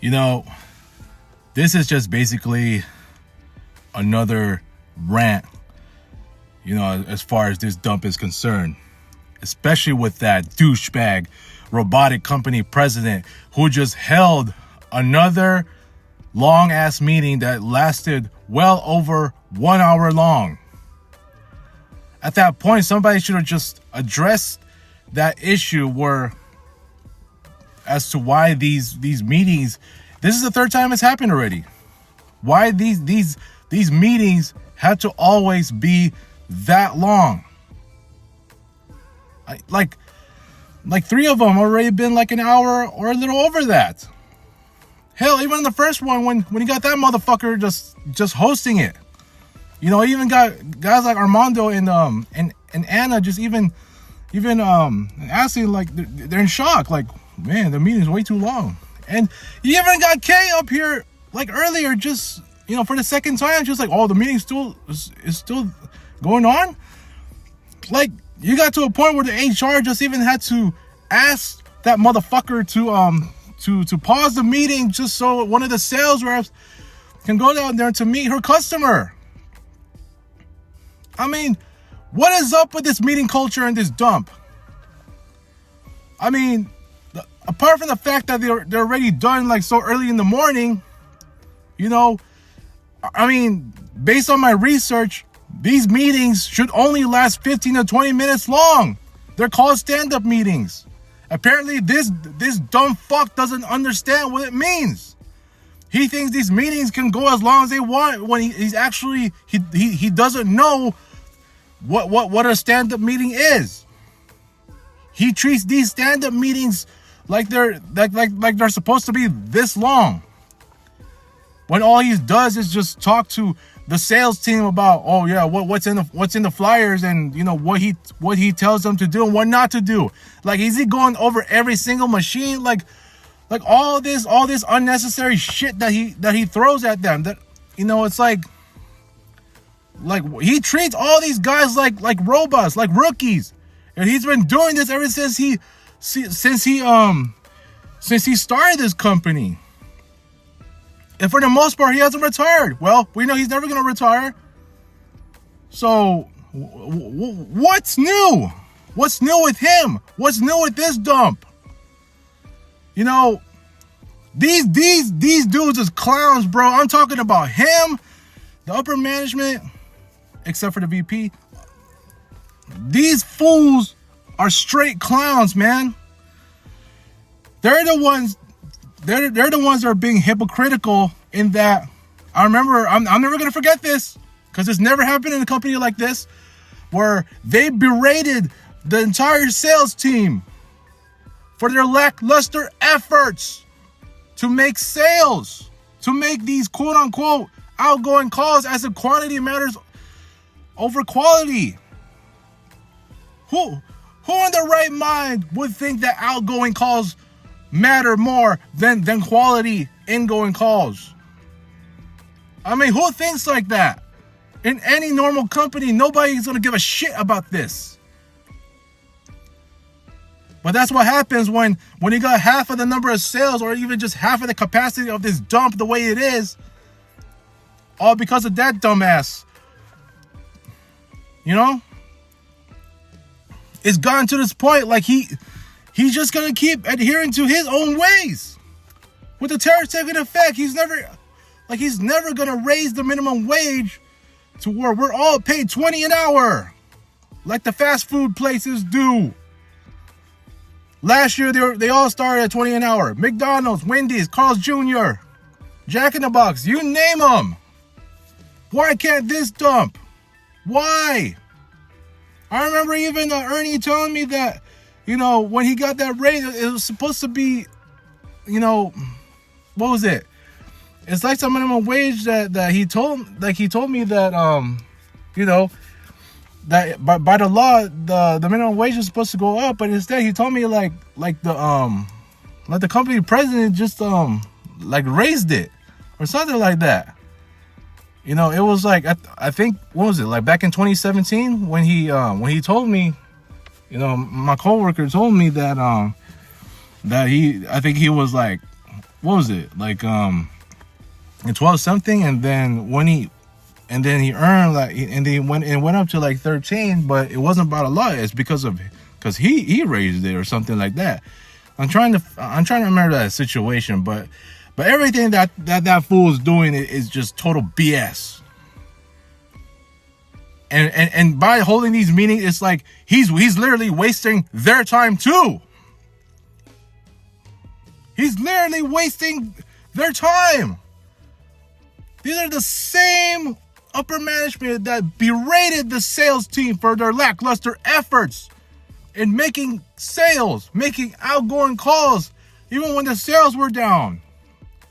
You know, this is just basically another rant, as far as this dump is concerned. Especially with that douchebag robotic company president who just held another long-ass meeting that lasted well over 1 hour long. At that point, somebody should have just addressed that issue as to why these meetings, this is the third time it's happened already. Why these meetings had to always be that long. Like 3 of them already been like an hour or a little over that. Hell, even in the first one when you got that motherfucker just hosting it. Even got guys like Armando and Anna just even asking, like, they're in shock, like, man, the meeting's way too long. And you even got Kay up here like earlier, just for the second time, just like, oh, the meeting is still going on. Like, you got to a point where the HR just even had to ask that motherfucker to pause the meeting just so one of the sales reps can go down there to meet her customer. I mean, what is up with this meeting culture and this dump? I mean, apart from the fact that they're already done like so early in the morning, I mean, based on my research, these meetings should only last 15 to 20 minutes long. They're called stand-up meetings. Apparently, this dumb fuck doesn't understand what it means. He thinks these meetings can go as long as they want when he's actually he doesn't know what a stand-up meeting is. He treats these stand-up meetings like they're supposed to be this long. When all he does is just talk to the sales team about, oh yeah, what's in the flyers, and what he tells them to do and what not to do. Like, is he going over every single machine? Like all this unnecessary shit that he throws at them. That it's like he treats all these guys like robots, like rookies, and he's been doing this ever since he started this company. And for the most part, he hasn't retired. Well, we know he's never going to retire. So, what's new? What's new with him? What's new with this dump? These dudes is clowns, bro. I'm talking about him, the upper management, except for the VP. These fools are straight clowns, man. They're the ones that are being hypocritical in that. I remember, I'm never going to forget this, because it's never happened in a company like this, where they berated the entire sales team for their lackluster efforts to make sales, to make these quote-unquote outgoing calls, as if quantity matters over quality. Who in their right mind would think that outgoing calls matter more than quality ingoing calls? I mean, who thinks like that? In any normal company, nobody's gonna give a shit about this. But that's what happens when you got half of the number of sales, or even just half of the capacity of this dump the way it is, all because of that dumbass. It's gotten to this point, like he's just gonna keep adhering to his own ways. With the tariff taking effect, he's never gonna raise the minimum wage to where we're all paid $20 an hour, like the fast food places do. Last year they all started at $20 an hour. McDonald's, Wendy's, Carl's Jr., Jack in the Box, you name them. Why can't this dump? Why? I remember even Ernie telling me that, when he got that raise, it was supposed to be, what was it? It's like some minimum wage that he told me that, that by the law, the minimum wage is supposed to go up, but instead he told me like the company president just raised it or something like that. It was like, I think, what was it, like back in 2017 when he told me, my coworker told me that I think he was like, what was it, like in 12 something, and then he earned like, and then went up to like 13, but it wasn't about a lot. It's because he raised it or something like that. I'm trying to remember that situation, but everything that fool is doing is just total BS. And by holding these meetings, it's like he's literally wasting their time too. He's literally wasting their time. These are the same upper management that berated the sales team for their lackluster efforts in making sales, making outgoing calls, even when the sales were down.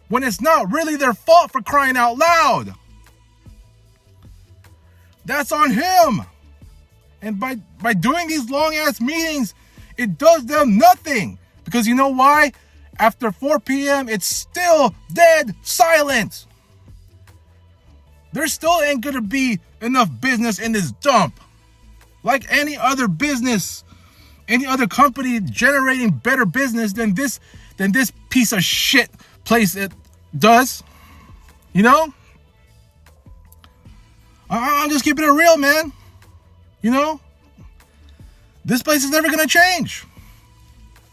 When it's not really their fault, for crying out loud. That's on him. And by doing these long ass meetings, it does them nothing. Because you know why? After 4 p.m., it's still dead silent. There still ain't gonna be enough business in this dump. Like any other business, any other company generating better business than this piece of shit place it does. You know? I'm just keeping it real, man. You know? This place is never gonna change.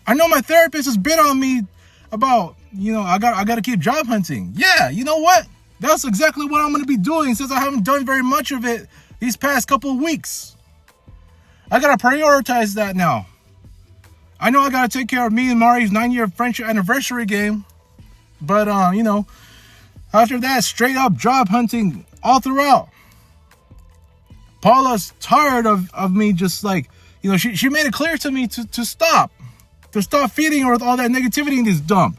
I know my therapist has been on me about, I gotta keep job hunting. Yeah, you know what? That's exactly what I'm gonna be doing, since I haven't done very much of it these past couple of weeks. I gotta prioritize that now. I know I gotta take care of me and Mari's 9-year friendship anniversary game. But after that, straight up job hunting all throughout. Paula's tired of me just like, she made it clear to me to stop feeding her with all that negativity in this dump.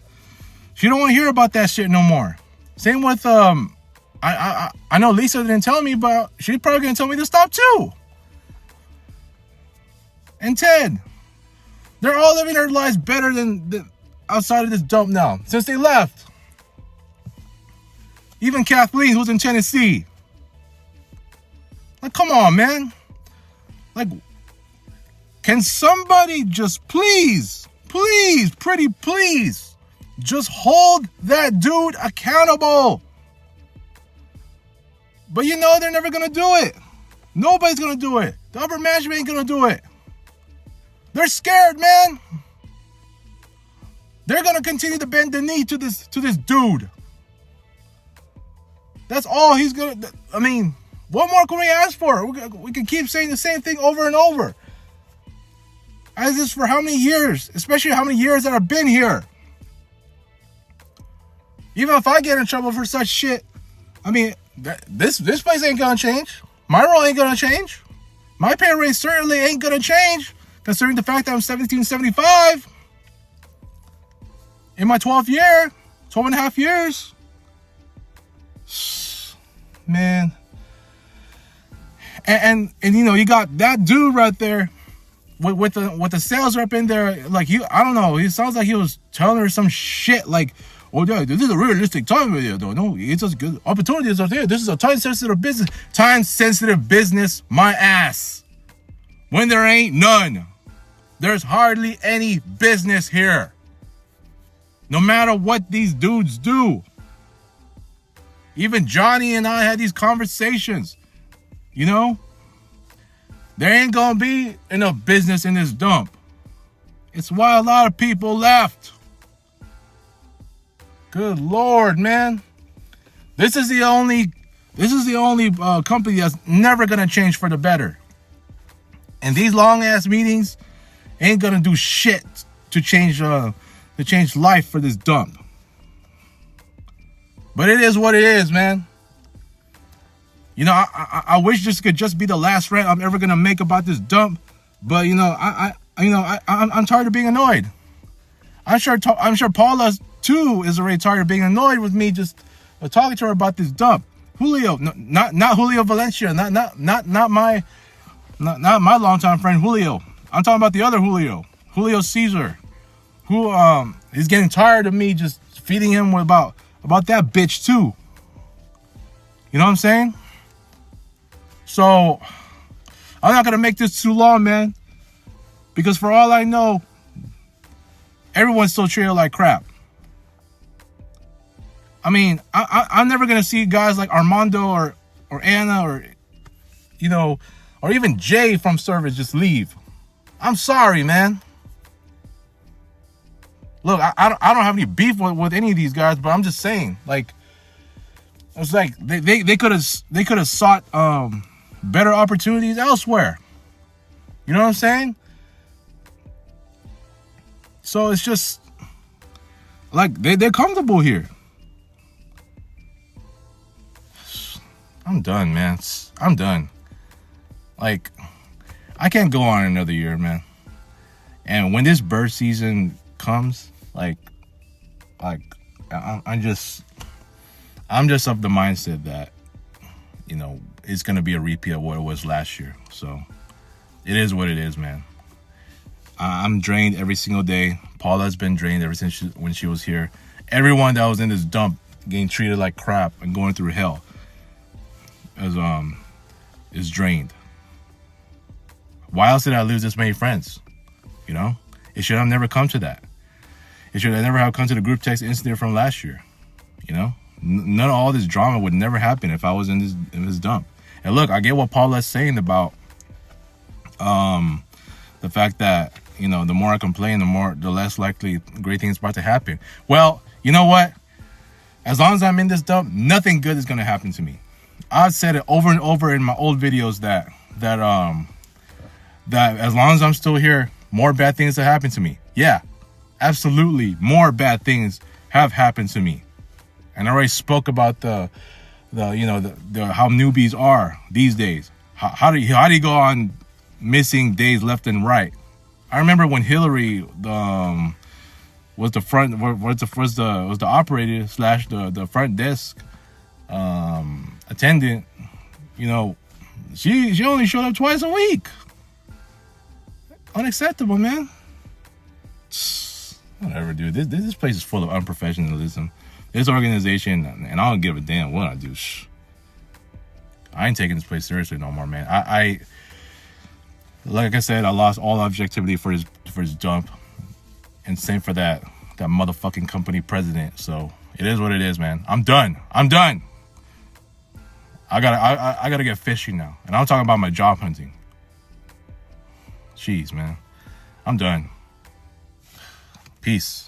She don't want to hear about that shit no more. Same with, I know Lisa didn't tell me, but she's probably going to tell me to stop too. And Ted, they're all living their lives better than outside of this dump now, since they left. Even Kathleen, who's in Tennessee. Like, come on, man. Like, can somebody just please, pretty please, just hold that dude accountable? But they're never going to do it. Nobody's going to do it. The upper management ain't going to do it. They're scared, man. They're going to continue to bend the knee to this dude. That's all he's going to... I mean, what more can we ask for? We can keep saying the same thing over and over. As this for how many years? Especially how many years that I've been here. Even if I get in trouble for such shit, I mean, this place ain't gonna change. My role ain't gonna change. My pay rate certainly ain't gonna change, considering the fact that I'm 1775 in my 12th year, 12 and a half years. Man. And you got that dude right there with the sales rep in there, like I don't know, it sounds like he was telling her some shit like, oh yeah, this is a realistic time video though. No, it's just good opportunities are there. This is a time sensitive business. Time sensitive business, my ass. When there ain't none. There's hardly any business here. No matter what these dudes do. Even Johnny and I had these conversations. There ain't gonna be enough business in this dump. It's why a lot of people left. Good Lord, man. This is the only company that's never gonna change for the better. And these long ass meetings ain't gonna do shit to change life for this dump. But it is what it is, man. I wish this could just be the last rant I'm ever gonna make about this dump. But I'm tired of being annoyed. I'm sure Paula too is already tired of being annoyed with me just talking to her about this dump. Julio, not Julio Valencia, not my longtime friend Julio. I'm talking about the other Julio Caesar, who is getting tired of me just feeding him about that bitch too. You know what I'm saying? So I'm not gonna make this too long, man, because for all I know, everyone's still treated like crap. I mean, I'm never gonna see guys like Armando or Anna or, you know, or even Jay from Service just leave. I'm sorry, man. Look, I don't have any beef with any of these guys, but I'm just saying, like, it's like they could have sought better opportunities elsewhere. You know what I'm saying? So it's just like they're comfortable here. I'm done, man. I'm done. Like, I can't go on another year, man. And when this bird season comes, I'm just of the mindset that, you know, it's gonna be a repeat of what it was last year. So it is what it is, man. I'm drained every single day. Paula's been drained ever since when she was here. Everyone that was in this dump getting treated like crap and going through hell is drained. Why else did I lose this many friends? You know, it should have never come to that. It should have never have come to the group text incident from last year. You know, none of all this drama would never happen if I was in this dump. And look, I get what Paula's saying about the fact that, you know, the more I complain, the less likely great things about to happen. Well, you know what? As long as I'm in this dump, nothing good is gonna happen to me. I've said it over and over in my old videos that as long as I'm still here, more bad things have happened to me. Yeah, absolutely, more bad things have happened to me. And I already spoke about the how newbies are these days. How do you go on missing days left and right? I remember when Hillary was the operator / the front desk attendant. You know, she only showed up twice a week. Unacceptable, man. Whatever, dude. This place is full of unprofessionalism. This organization, and I don't give a damn what I do. I ain't taking this place seriously no more, man. I like I said, I lost all objectivity for his dump, and same for that motherfucking company president. So it is what it is, man. I'm done. I gotta get fishing now, and I'm talking about my job hunting. Jeez, man. I'm done. Peace.